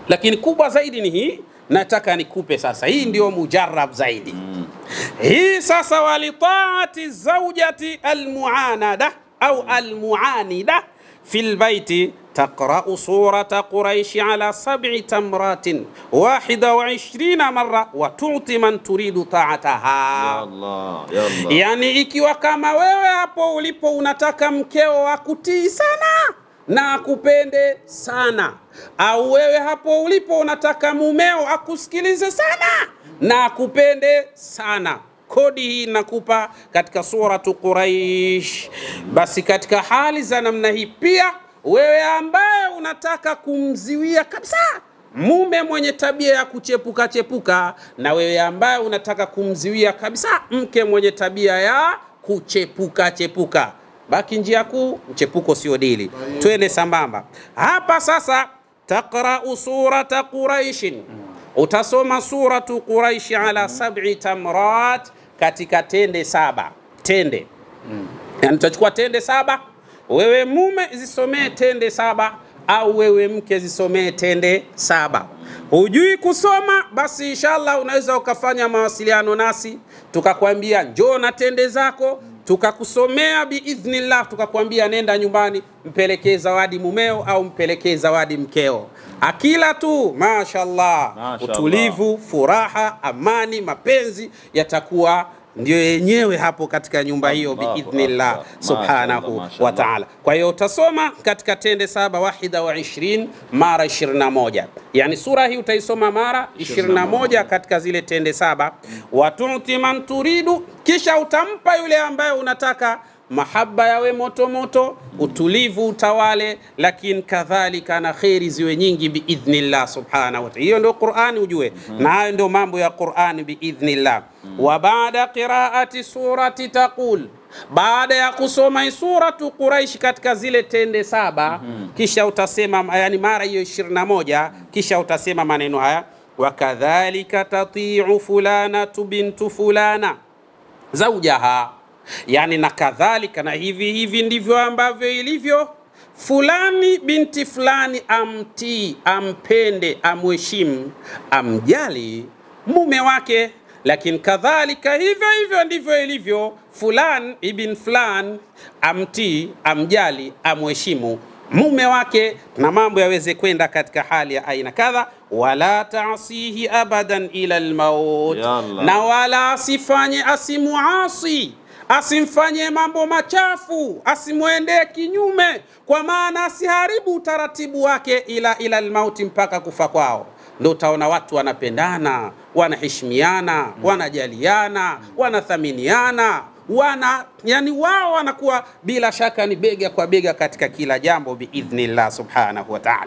Lakini kubwa zaidi ni hii, nataka nikupe sasa. Hii ndio mujarrab zaidi. Hii sasa, walitaati zawjati almuanada au almuanida fil baiti taqra'u surata Quraish ala 7 tamratin 21 marra wa tu'ti man turidu ta'ataha. Ya Allah, ya Allah. Yani ikiwa kama wewe hapo ulipo unataka mkeo akutii sana na akupende sana, au wewe hapo ulipo unataka mumeo akusikilize sana na akupende sana, kodi hii nakupa katika suratu Quraish. Basi katika hali za namna hii pia, wewe ambaye unataka kumziwia kabisa mume mwenye tabia ya kuchepuka chepuka, na wewe ambaye unataka kumziwia kabisa mke mwenye tabia ya kuchepuka chepuka, baki njia kuu, mchepuko sio dili. Twende sambamba hapa sasa. Taqra'u surata Quraish, utasoma suratu Quraish ala 7 tamrat, katika tende 7. Tende yani utachukua tende 7, wewe mume zisomee tende 7, au wewe mke zisomee tende 7. Hujui kusoma, basi inshallah unaweza ukafanya mawasiliano nasi, tukakwambia njoo na tende zako, tukakusomea biidhnillah, tukakwambia nenda nyumbani mpelekee zawadi mumeo au mpelekee zawadi mkeo. Akila tu mashallah, utulivu, furaha, amani, mapenzi yatakuwa ndio yenyewe hapo katika nyumba hiyo biidhnillah subhanahu wa ta'ala. Kwa hiyo utasoma katika tende 7 21 mara 21, yani sura hii utaisoma mara 21 katika zile tende 7. Watu'ti man turidu, kisha utampa yule ambaye unataka mahaba yawe moto moto, utulivu utawale, lakini kadhalika na khairi ziwe nyingi biidhnillah subhanahu wa ta'ala. Hiyo ndio Qur'ani ujue, na hayo ndio mambo ya Qur'ani biidhnillah. Wa baada qiraati surati taqul, baada ya kusoma suratu Quraish katika zile tende 7, kisha utasema, yani mara hiyo 21, kisha utasema maneno haya: wa kadhalika tati'u fulanatu bintu fulana zawjaha, yani na kadhalika, na hivi ndivyo ambavyo ilivyo fulani binti fulani amtii, ampende, amheshimu, amjali mume wake. Lakini kadhalika hivyo ndivyo ilivyo fulan ibn fulan amtii, amjali, amheshimu mume wake, na mambo yaweze kwenda katika hali ya aina kadha. Wala ta'sihi abadan ila almaut, na wala asifanye, asimuasi, asimfanye mambo machafu, asimuendee kinyume, kwa maana asiharibu utaratibu wake ila almauti, mpaka kufa kwao. Ndio utaona watu wanapendana, wanaheshimiana, wanajaliana, wanathaminiana, yani wao wanakuwa bila shaka ni bega kwa bega katika kila jambo biidhnillah subhanahu wa ta'ala.